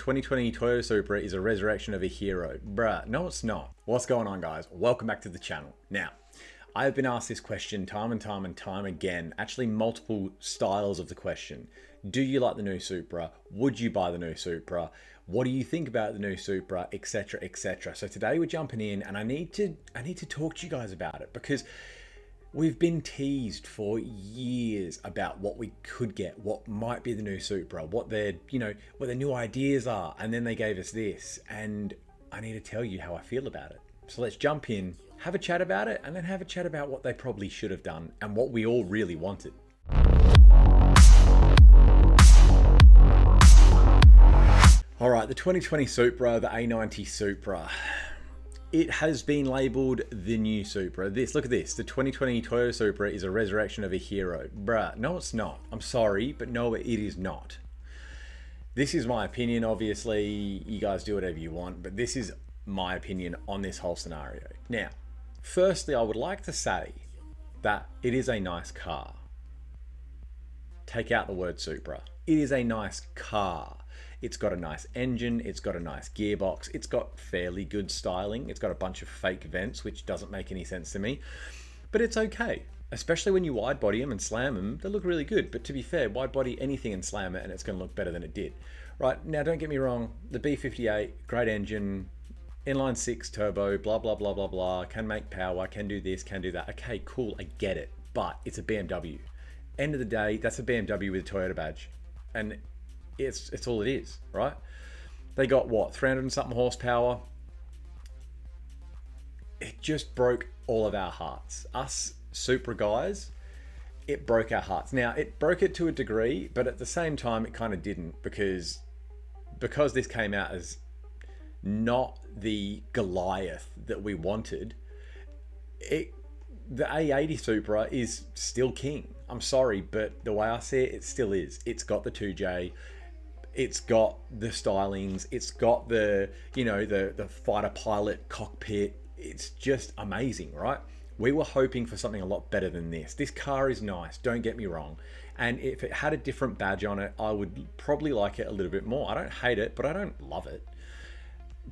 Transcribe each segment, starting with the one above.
2020 Toyota Supra is a resurrection of a hero. Bruh, no it's not. What's going on, guys? Welcome back to the channel. Now, I've been asked this question time and time again, actually multiple styles of the question. Do you like the new Supra? Would you buy the new Supra? What do you think about the new Supra, etc, etc. So today we're jumping in and I need to talk to you guys about it because we've been teased for years about what we could get, what might be the new Supra, what their new ideas are, and then they gave us this, and I need to tell you how I feel about it. So let's jump in, have a chat about it, and then have a chat about what they probably should have done and what we all really wanted. All right, the 2020 Supra, the A90 Supra. It has been labeled the new Supra. Look at this. The 2020 Toyota Supra is a resurrection of a hero. Bruh, no it's not. I'm sorry, but no, it is not. This is my opinion, obviously. You guys do whatever you want, but this is my opinion on this whole scenario. Now, firstly, I would like to say that it is a nice car. Take out the word Supra. It is a nice car. It's got a nice engine, it's got a nice gearbox, it's got fairly good styling, it's got a bunch of fake vents, which doesn't make any sense to me, but it's okay. Especially when you wide body them and slam them, they look really good. But to be fair, wide body anything and slam it and it's gonna look better than it did. Right, now don't get me wrong, the B58, great engine, inline 6 turbo, blah, blah, blah, blah, blah, can make power, can do this, can do that. Okay, cool, I get it, but it's a BMW. End of the day, that's a BMW with a Toyota badge. And it's all it is, right? They got what, 300 and something horsepower. It just broke all of our hearts. Us Supra guys, it broke our hearts. Now, it broke it to a degree, but at the same time, it kind of didn't because this came out as not the Goliath that we wanted. The A80 Supra is still king. I'm sorry, but the way I see it, it still is. It's got the 2J. It's got the stylings, it's got the fighter pilot cockpit. It's just amazing, right? We were hoping for something a lot better than this. This car is nice, don't get me wrong. And if it had a different badge on it, I would probably like it a little bit more. I don't hate it, but I don't love it.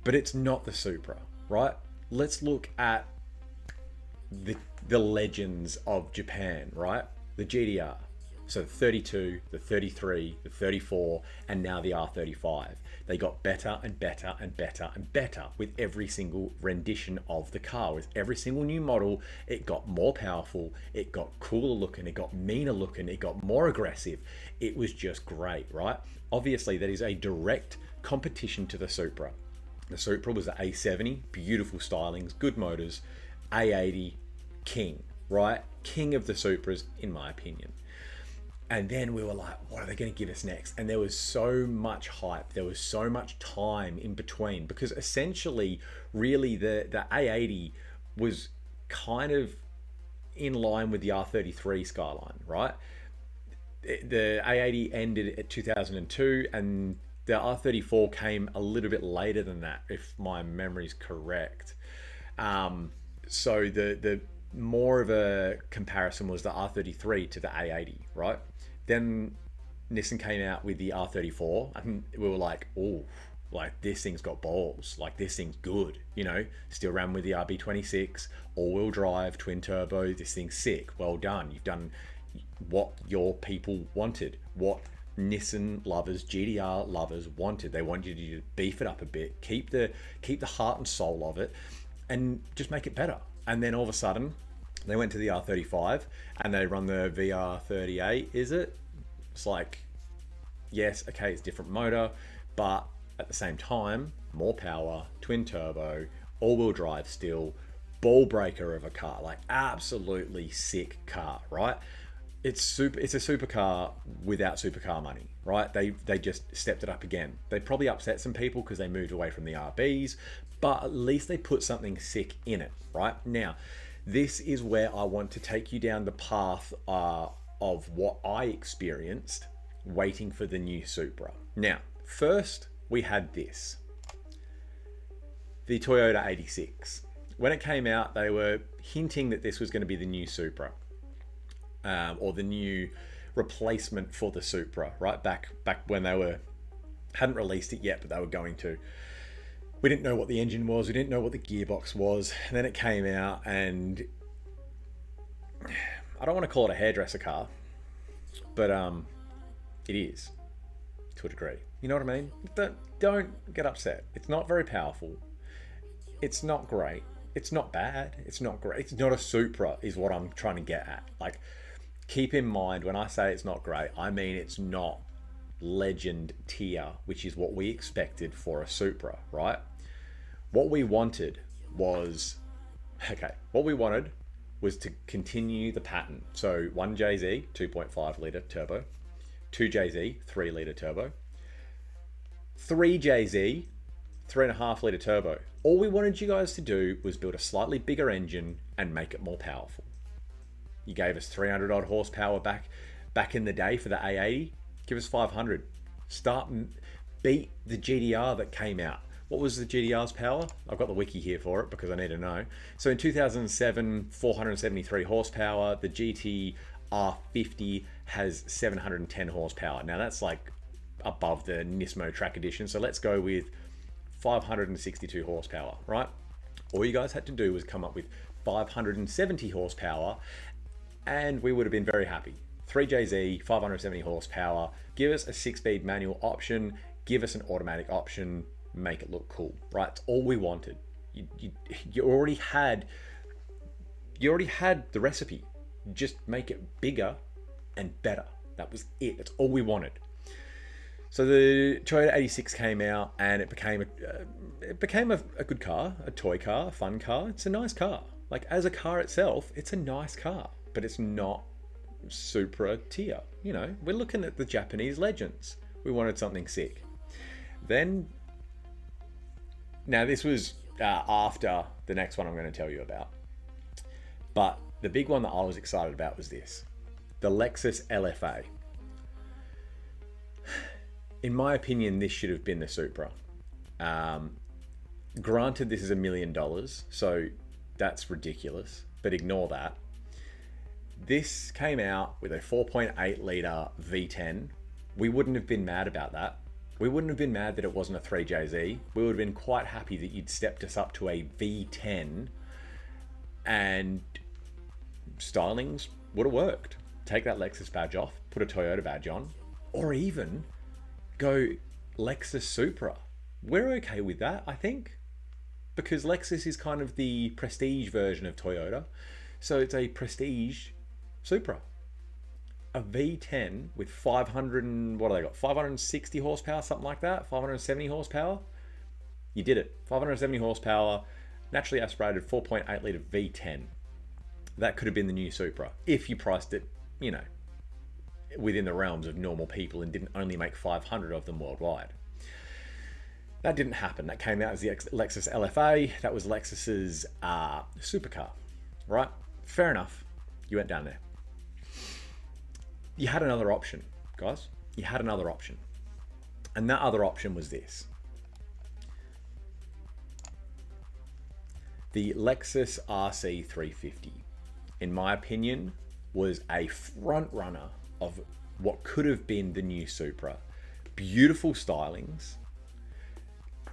But it's not the Supra, right? Let's look at the legends of Japan, right? The GDR. So the 32, the 33, the 34, and now the R35. They got better and better and better and better with every single rendition of the car. With every single new model, it got more powerful, it got cooler looking, it got meaner looking, it got more aggressive. It was just great, right? Obviously, that is a direct competition to the Supra. The Supra was the A70, beautiful stylings, good motors. A80, king, right? King of the Supras, in my opinion. And then we were like, what are they going to give us next? And there was so much hype. There was so much time in between because essentially, really, the A80 was kind of in line with the R33 skyline, right? The A80 ended at 2002 and the R34 came a little bit later than that, if my memory's correct. So the more of a comparison was the R33 to the A80, right? Then Nissan came out with the R34 and we were like, oh, like this thing's got balls, like this thing's good, still ran with the RB26, all-wheel drive, twin turbo, this thing's sick, well done. You've done what your people wanted, what Nissan lovers, GDR lovers wanted. They wanted you to beef it up a bit, keep the heart and soul of it, and just make it better. And then all of a sudden, they went to the R35 and they run the VR38, is it? It's like, yes, okay, it's different motor, but at the same time, more power, twin turbo, all-wheel drive still, ball breaker of a car, like absolutely sick car, right? It's a supercar without supercar money, right? They just stepped it up again. They probably upset some people because they moved away from the RBs, but at least they put something sick in it, right? Now, this is where I want to take you down the path of what I experienced waiting for the new Supra. Now, first we had this, the Toyota 86. When it came out, they were hinting that this was going to be the new Supra, or the new replacement for the Supra, right? Back when they were Hadn't released it yet, but they were going to. We didn't know what the engine was. We didn't know what the gearbox was. And then it came out, and I don't want to call it a hairdresser car, but it is, to a degree. You know what I mean? Don't get upset. It's not very powerful. It's not great. It's not bad. It's not great. It's not a Supra is what I'm trying to get at. Like, keep in mind, when I say it's not great, I mean it's not legend tier, which is what we expected for a Supra, right? What we wanted was to continue the pattern. So 1JZ 2.5 litre turbo, 2JZ 3 litre turbo, 3JZ 3.5 litre turbo. All we wanted you guys to do was build a slightly bigger engine and make it more powerful. You gave us 300 odd horsepower back in the day for the A80. Give us 500. Beat the GDR that came out. What was the GDR's power? I've got the wiki here for it because I need to know. So in 2007, 473 horsepower. The GT R50 has 710 horsepower. Now that's like above the Nismo Track Edition. So let's go with 562 horsepower, right? All you guys had to do was come up with 570 horsepower and we would have been very happy. 3JZ, 570 horsepower, give us a 6-speed manual option, give us an automatic option, make it look cool, right? That's all we wanted. You already had the recipe. Just make it bigger and better. That was it. That's all we wanted. So the Toyota 86 came out and it became a good car, a toy car, a fun car. It's a nice car. Like, as a car itself, it's a nice car, but it's not Supra tier. You know, we're looking at the Japanese legends. We wanted something sick. Now this was after the next one I'm going to tell you about. But the big one that I was excited about was this. The Lexus LFA. In my opinion, this should have been the Supra. Granted, this is $1 million, so that's ridiculous, but ignore that. This came out with a 4.8 litre V10. We wouldn't have been mad about that. We wouldn't have been mad that it wasn't a 3JZ. We would have been quite happy that you'd stepped us up to a V10 and stylings would have worked. Take that Lexus badge off, put a Toyota badge on, or even go Lexus Supra. We're okay with that, I think, because Lexus is kind of the prestige version of Toyota. So it's a prestige Supra. A V10 with 560 horsepower, something like that, 570 horsepower. You did it. 570 horsepower, naturally aspirated 4.8 litre V10. That could have been the new Supra if you priced it, you know, within the realms of normal people and didn't only make 500 of them worldwide. That didn't happen. That came out as the Lexus LFA. That was Lexus's supercar, right? Fair enough. You went down there. You had another option, guys. You had another option. And that other option was this. The Lexus RC350, in my opinion, was a front runner of what could have been the new Supra. Beautiful stylings,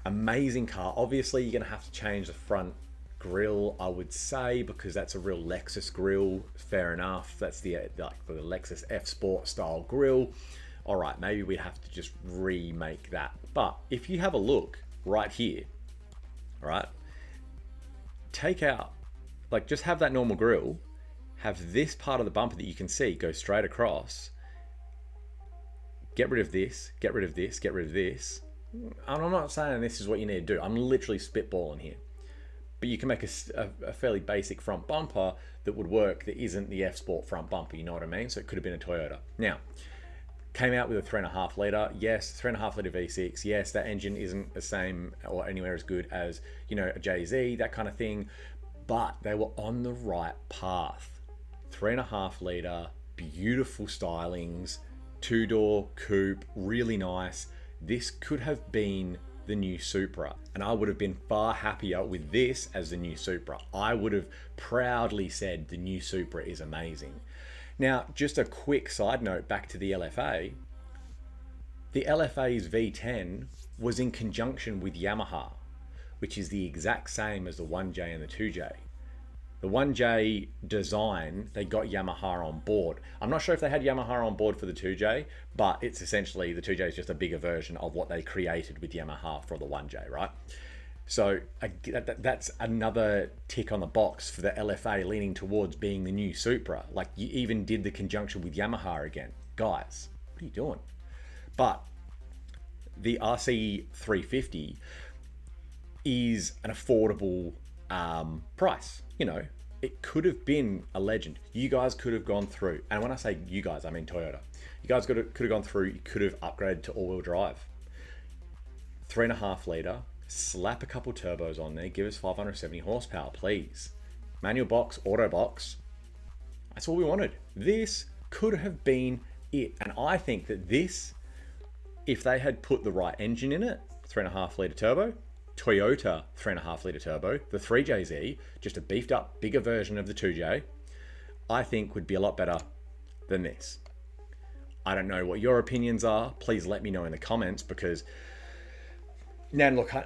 amazing car. Obviously, you're going to have to change the front grille, I would say, because that's a real Lexus grille. Fair enough. That's the Lexus F Sport style grille. All right, maybe we'd have to just remake that. But if you have a look right here, all right, take out, like, just have that normal grille, have this part of the bumper that you can see go straight across, get rid of this, get rid of this, get rid of this. And I'm not saying this is what you need to do. I'm literally spitballing here. But you can make a fairly basic front bumper that would work that isn't the F Sport front bumper, you know what I mean? So it could have been a Toyota. Now, came out with a 3.5 litre. Yes, 3.5 litre V6. Yes, that engine isn't the same or anywhere as good as, you know, a JZ, that kind of thing. But they were on the right path. 3.5 litre, beautiful stylings, 2-door coupe, really nice. This could have been the new Supra, and I would have been far happier with this as the new Supra. I would have proudly said the new Supra is amazing. Now, just a quick side note back to the LFA. The LFA's V10 was in conjunction with Yamaha, which is the exact same as the 1J and the 2J. The 1J design, they got Yamaha on board. I'm not sure if they had Yamaha on board for the 2J, but it's essentially, the 2J is just a bigger version of what they created with Yamaha for the 1J, right? So that's another tick on the box for the LFA leaning towards being the new Supra. Like, you even did the conjunction with Yamaha again. Guys, what are you doing? But the RC350 is an affordable price. You know, it could have been a Legend. You guys could have gone through, and when I say you guys, I mean Toyota. You guys could have gone through, you could have upgraded to all-wheel drive. 3.5 litre, slap a couple turbos on there, give us 570 horsepower, please. Manual box, auto box. That's all we wanted. This could have been it. And I think that this, if they had put the right engine in it, 3.5 litre turbo, Toyota 3.5 litre turbo, the 3JZ, just a beefed up, bigger version of the 2J, I think would be a lot better than this. I don't know what your opinions are. Please let me know in the comments, because now look, I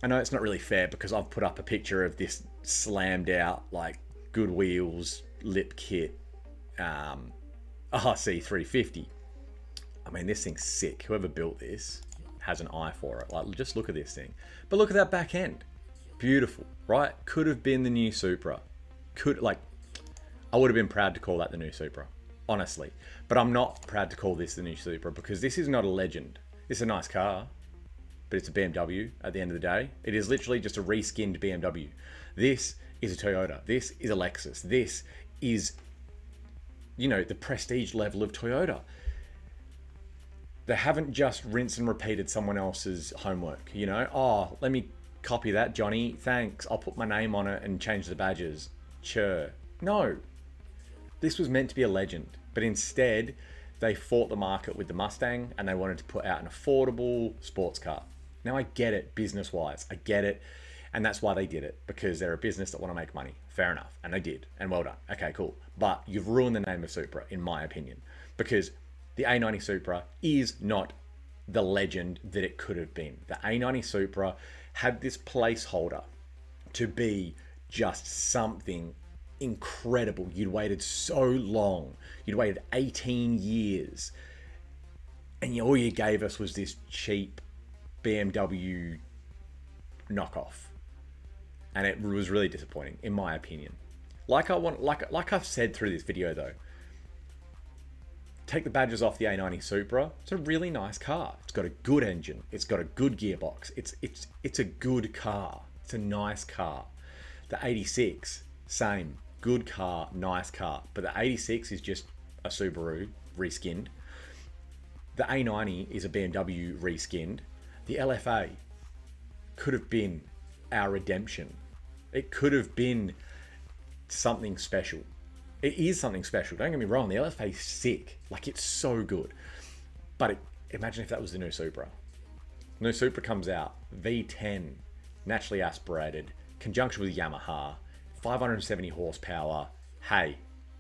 know it's not really fair because I've put up a picture of this slammed out, like, good wheels, lip kit, RC350. I mean, this thing's sick. Whoever built this has an eye for it. Like, just look at this thing. But look at that back end. Beautiful, right? Could have been the new Supra. I would have been proud to call that the new Supra, honestly. But I'm not proud to call this the new Supra, because this is not a Legend. It's a nice car, but it's a BMW at the end of the day. It is literally just a reskinned BMW. This is a Toyota. This is a Lexus. This is, you know, the prestige level of Toyota. They haven't just rinsed and repeated someone else's homework, you know? Oh, let me copy that, Johnny. Thanks. I'll put my name on it and change the badges. Sure. No. This was meant to be a Legend, but instead they fought the market with the Mustang and they wanted to put out an affordable sports car. Now, I get it business-wise. I get it. And that's why they did it, because they're a business that want to make money. Fair enough. And they did. And well done. Okay, cool. But you've ruined the name of Supra, in my opinion, because the A90 Supra is not the Legend that it could have been. The A90 Supra had this placeholder to be just something incredible. You'd waited so long. You'd waited 18 years. And all you gave us was this cheap BMW knockoff. And it was really disappointing, in my opinion. Like I've said through this video though, take the badges off the A90 Supra. It's a really nice car. It's got a good engine. It's got a good gearbox. It's a good car. It's a nice car. The 86, same. Good car, nice car. But the 86 is just a Subaru reskinned. The A90 is a BMW reskinned. The LFA could have been our redemption. It could have been something special. It is something special. Don't get me wrong. The LFA is sick. Like, it's so good. But imagine if that was the new Supra. New Supra comes out. V10. Naturally aspirated. Conjunction with Yamaha. 570 horsepower. Hey,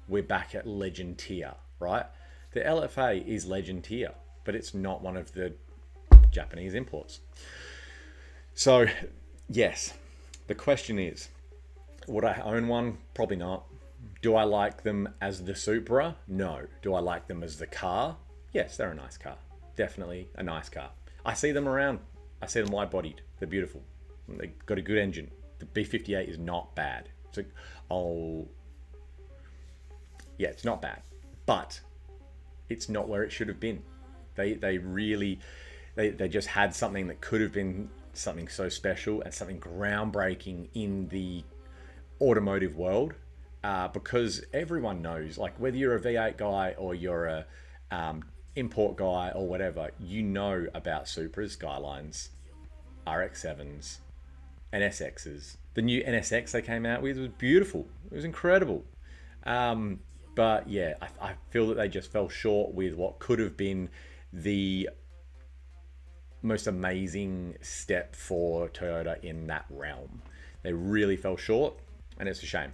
we're back at Legend tier, right? The LFA is Legend tier, but it's not one of the Japanese imports. So, yes. The question is, would I own one? Probably not. Do I like them as the Supra? No. Do I like them as the car? Yes, they're a nice car. Definitely a nice car. I see them around. I see them wide-bodied. They're beautiful. They've got a good engine. The B58 is not bad. It's not bad. But it's not where it should have been. They really just had something that could have been something so special and something groundbreaking in the automotive world. Because everyone knows, like, whether you're a V8 guy or you're a import guy or whatever, you know about Supras, Skylines, RX-7s, NSXs. The new NSX they came out with was beautiful. It was incredible. But yeah, I feel that they just fell short with what could have been the most amazing step for Toyota in that realm. They really fell short, and it's a shame.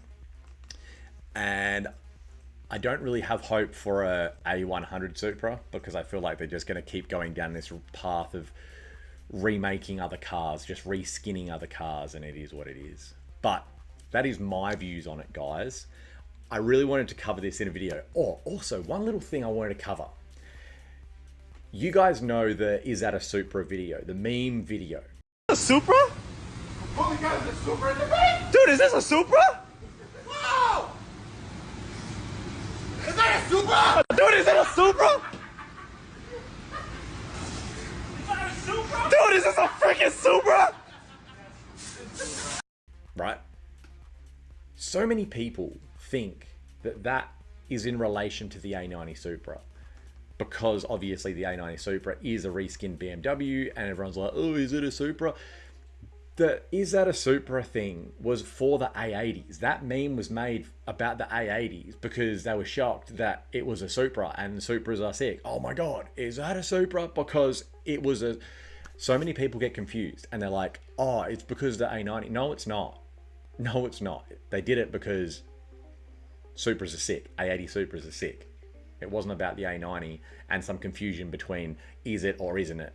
And I don't really have hope for a A100 Supra because I feel like they're just going to keep going down this path of remaking other cars, just reskinning other cars, and it is what it is. But that is my views on it, guys. I really wanted to cover this in a video. Oh, also, one little thing I wanted to cover. You guys know the Is That a Supra video, the meme video. A Supra? Holy God, is a Supra in the back? Dude, is this a Supra? Wow! Is that a Supra? Dude, is it a Supra? Is that a Supra? Dude, is this a freaking Supra? Right? So many people think that that is in relation to the A90 Supra, because obviously the A90 Supra is a reskinned BMW, and everyone's like, oh, is it a Supra? The Is That a Supra thing was for the A80s. That meme was made about the A80s because they were shocked that it was a Supra, and Supras are sick. Oh my God, is that a Supra? Because it was a... So many people get confused and they're like, oh, it's because the A90. No, it's not. No, it's not. They did it because Supras are sick. A80 Supras are sick. It wasn't about the A90 and some confusion between is it or isn't it.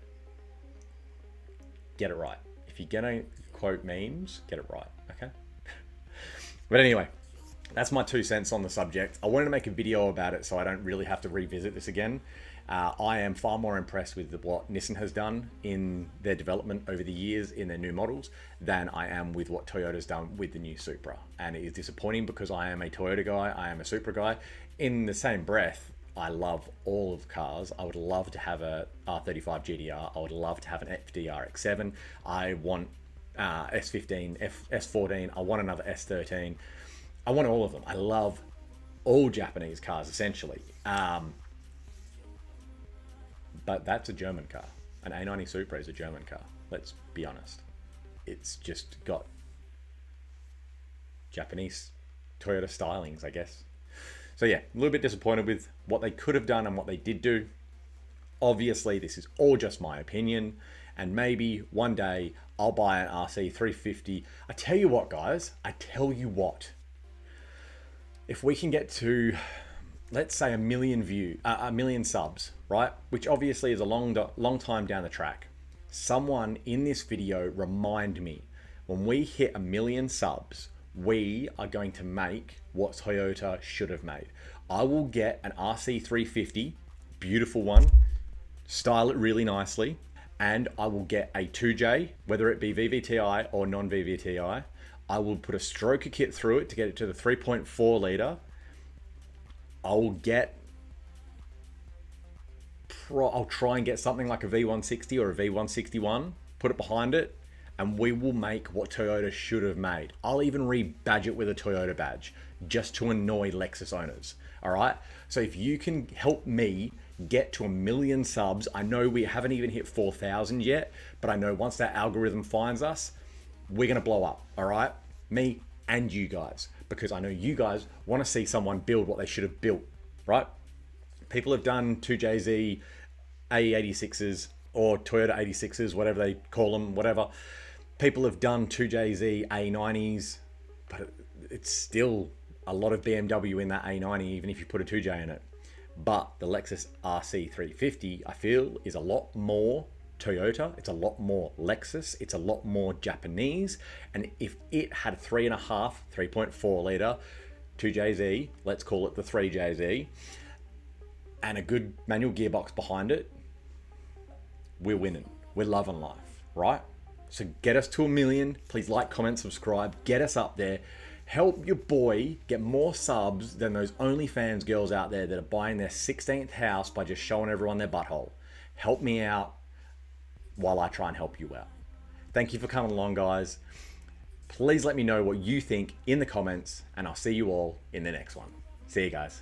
Get it right. If you're gonna quote memes, get it right, okay? But anyway, that's my 2 cents on the subject. I wanted to make a video about it so I don't really have to revisit this again. I am far more impressed with what Nissan has done in their development over the years in their new models than I am with what Toyota's done with the new Supra. And it is disappointing because I am a Toyota guy, I am a Supra guy. In the same breath, I love all of cars. I would love to have a R35 GTR. I would love to have an FD RX-7. I want S15, S14. I want another S13. I want all of them. I love all Japanese cars, essentially. But that's a German car. An A90 Supra is a German car. Let's be honest. It's just got Japanese Toyota stylings, I guess. So yeah, a little bit disappointed with what they could have done and what they did do. Obviously, this is all just my opinion, and maybe one day I'll buy an RC350. I tell you what, guys, I tell you what. If we can get to, let's say, a million subs, right? Which obviously is a long time down the track. Someone in this video remind me, when we hit 1 million subs, we are going to make what Toyota should have made. I will get an RC350, beautiful one, style it really nicely, and I will get a 2J, whether it be VVTi or non-VVTi. I will put a stroker kit through it to get it to the 3.4 litre. I'll try and get something like a V160 or a V161, put it behind it, and we will make what Toyota should have made. I'll even rebadge it with a Toyota badge just to annoy Lexus owners, all right? So if you can help me get to 1 million subs, I know we haven't even hit 4,000 yet, but I know once that algorithm finds us, we're gonna blow up, all right? Me and you guys, because I know you guys wanna see someone build what they should have built, right? People have done 2JZ A86s or Toyota 86s, whatever they call them, whatever. People have done 2JZ A90s, but it's still a lot of BMW in that A90, even if you put a 2J in it. But the Lexus RC350, I feel, is a lot more Toyota. It's a lot more Lexus. It's a lot more Japanese. And if it had a 3.5, 3.4 litre 2JZ, let's call it the 3JZ, and a good manual gearbox behind it, we're winning. We're loving life, right? So get us to 1 million. Please like, comment, subscribe. Get us up there. Help your boy get more subs than those OnlyFans girls out there that are buying their 16th house by just showing everyone their butthole. Help me out while I try and help you out. Thank you for coming along, guys. Please let me know what you think in the comments, and I'll see you all in the next one. See you guys.